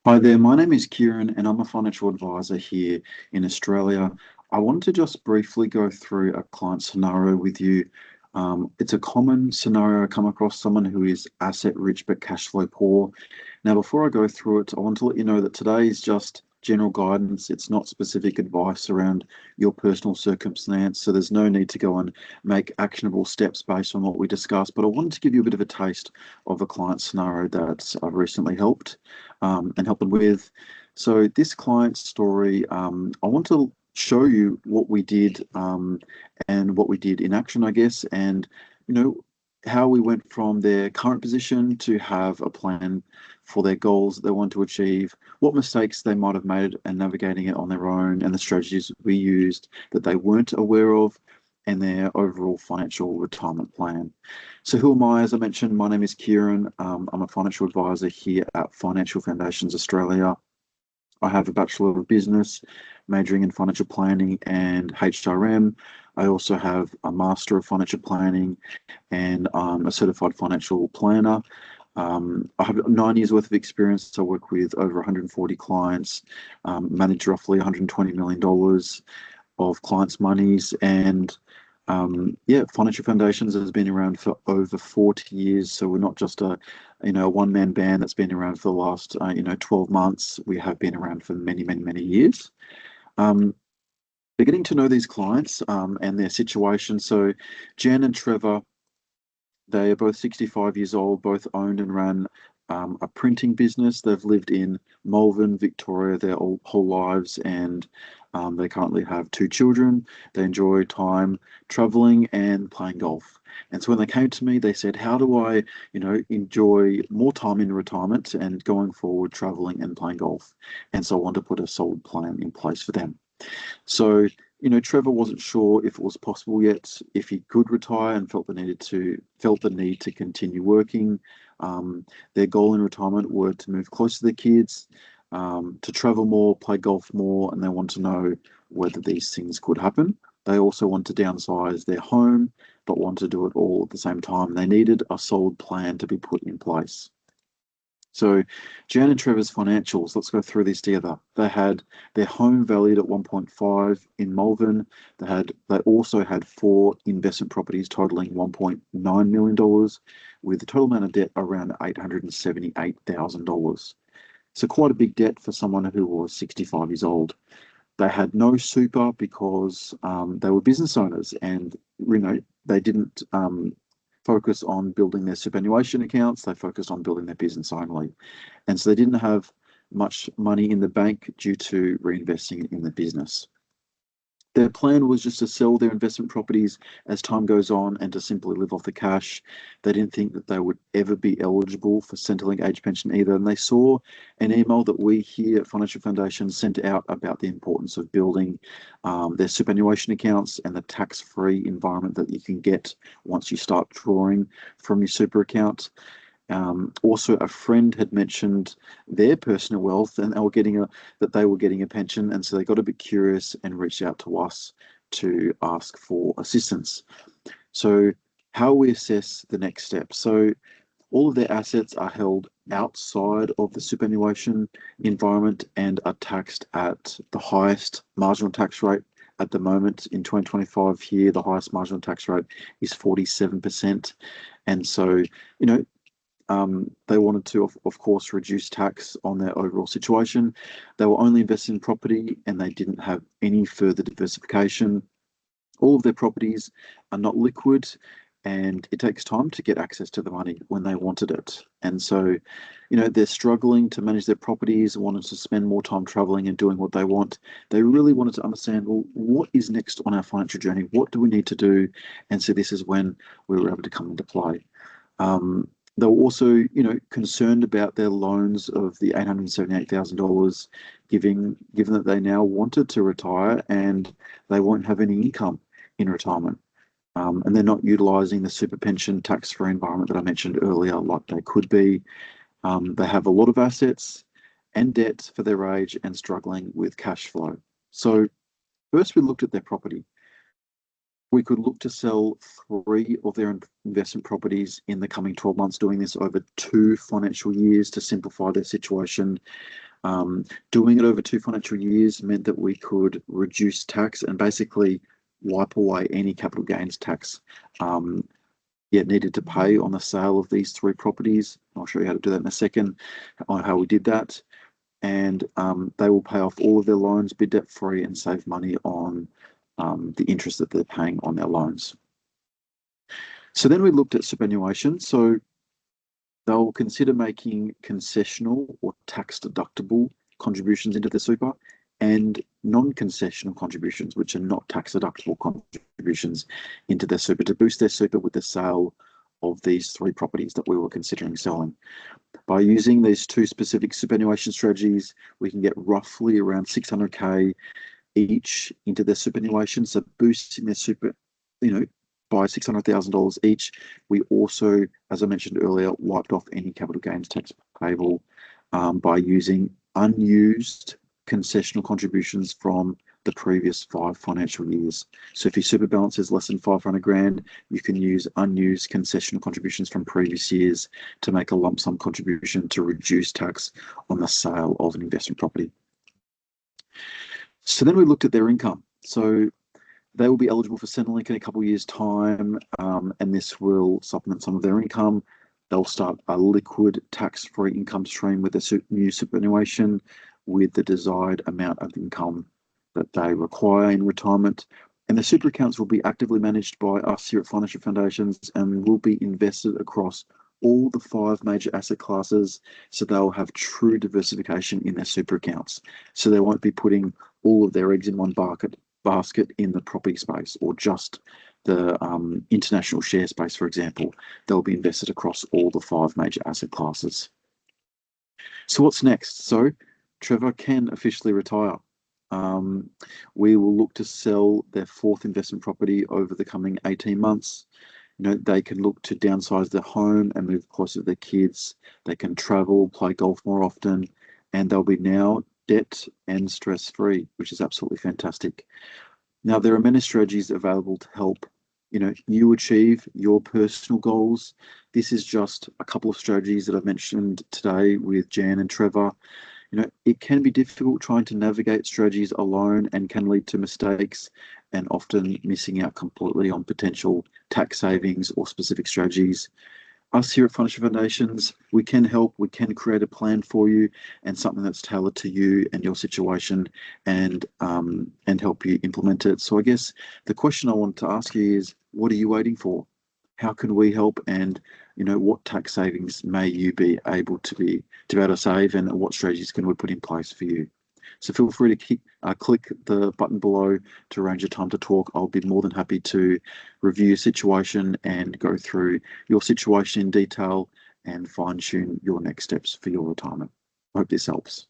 Hi there, my name is Kieran and I'm a financial advisor here in Australia. I wanted to just briefly go through a client scenario with you. It's a common scenario I come across someone who is asset rich but cash flow poor. Now, before I go through it, I want to let you know that today is just general guidance. It's not specific advice around your personal circumstance, so there's no need to go and make actionable steps based on what we discussed. But I wanted to give you a bit of a taste of a client scenario that I've recently helped and help them with. So this client story, I want to show you what we did and what we did in action, I guess, and you know how we went from their current position to have a plan for their goals that they want to achieve, what mistakes they might have made and navigating it on their own, and the strategies we used that they weren't aware of, and their overall financial retirement plan. So who am I? As I mentioned, my name is Kieran. I'm a financial advisor here at Financial Foundations Australia. I have a Bachelor of Business, majoring in financial planning and HRM. I also have a Master of Financial Planning and I'm a certified financial planner. I have 9 years worth of experience. I work with over 140 clients, manage roughly $120 million of clients' monies, and yeah, Financial Foundations has been around for over 40 years. So we're not just a one-man band that's been around for the last 12 months. We have been around for many, many, many years. Um, are getting to know these clients and their situation. So Jen and Trevor, they are both 65 years old, both owned and ran a printing business. They've lived in Malvern, Victoria, their whole lives, and they currently have two children. They enjoy time traveling and playing golf. And so when they came to me, they said, "How do I, enjoy more time in retirement and going forward, traveling and playing golf?" And so I want to put a solid plan in place for them. So, Trevor wasn't sure if it was possible yet, if he could retire and felt the need to continue working. Their goal in retirement were to move closer to the kids, to travel more, play golf more, and they want to know whether these things could happen. They also want to downsize their home, but want to do it all at the same time. They needed a solid plan to be put in place. So, Jan and Trevor's financials, let's go through these together. They had their home valued at 1.5 in Malvern. They also had four investment properties totaling $1.9 million, with the total amount of debt around $878,000. So quite a big debt for someone who was 65 years old. They had no super because they were business owners, and they didn't focus on building their superannuation accounts. They focused on building their business only. And so they didn't have much money in the bank due to reinvesting in the business. Their plan was just to sell their investment properties as time goes on and to simply live off the cash. They didn't think that they would ever be eligible for Centrelink age pension either. And they saw an email that we here at Financial Foundation sent out about the importance of building their superannuation accounts and the tax-free environment that you can get once you start drawing from your super account. Also, a friend had mentioned their personal wealth, and they were getting a pension, and so they got a bit curious and reached out to us to ask for assistance. So, how we assess the next step. So, all of their assets are held outside of the superannuation environment and are taxed at the highest marginal tax rate. At the moment in 2025 here, the highest marginal tax rate is 47%. And so, they wanted to, of course, reduce tax on their overall situation. They were only invested in property and they didn't have any further diversification. All of their properties are not liquid, and it takes time to get access to the money when they wanted it. And so, they're struggling to manage their properties, wanting to spend more time traveling and doing what they want. They really wanted to understand, well, what is next on our financial journey? What do we need to do? And so this is when we were able to come into play. They were also, concerned about their loans of the $878,000, given that they now wanted to retire and they won't have any income in retirement. And they're not utilising the super pension tax-free environment that I mentioned earlier, like they could be. They have a lot of assets and debt for their age and struggling with cash flow. So first we looked at their property. We could look to sell three of their investment properties in the coming 12 months, doing this over 2 financial years to simplify their situation. Doing it over 2 financial years meant that we could reduce tax and basically wipe away any capital gains tax needed to pay on the sale of these 3 properties. I'll show you how to do that in a second, on how we did that. And they will pay off all of their loans, be debt free, and save money on the interest that they're paying on their loans. So then we looked at superannuation. So they'll consider making concessional or tax deductible contributions into the super, and non-concessional contributions, which are not tax deductible contributions, into their super, to boost their super with the sale of these 3 properties that we were considering selling. By using these 2 specific superannuation strategies, we can get roughly around 600K each into their superannuation. So boosting their super, by $600,000 each. We also, as I mentioned earlier, wiped off any capital gains tax payable by using unused concessional contributions from the previous 5 financial years. So if your super balance is less than 500 grand, you can use unused concessional contributions from previous years to make a lump sum contribution to reduce tax on the sale of an investment property. So then we looked at their income. So they will be eligible for Centrelink in a couple of years' time, and this will supplement some of their income. They'll start a liquid tax-free income stream with the new superannuation, with the desired amount of income that they require in retirement. And the super accounts will be actively managed by us here at Financial Foundations and will be invested across all the 5 major asset classes, so they'll have true diversification in their super accounts. So they won't be putting all of their eggs in one basket in the property space, or just the international share space, for example. They'll be invested across all the 5 major asset classes. So what's next? So Trevor can officially retire. We will look to sell their 4th investment property over the coming 18 months. They can look to downsize their home and move closer to their kids. They can travel, play golf more often, and they'll be now debt and stress-free, which is absolutely fantastic. Now, there are many strategies available to help you achieve your personal goals. This is just a couple of strategies that I've mentioned today with Jan and Trevor. It can be difficult trying to navigate strategies alone and can lead to mistakes and often missing out completely on potential tax savings or specific strategies. Us here at Financial Foundations, we can help, we can create a plan for you and something that's tailored to you and your situation, and help you implement it. So I guess the question I want to ask you is, what are you waiting for? How can we help? And what tax savings may you be able to save, and what strategies can we put in place for you? So feel free to click the button below to arrange a time to talk. I'll be more than happy to review your situation and go through your situation in detail and fine-tune your next steps for your retirement. I hope this helps.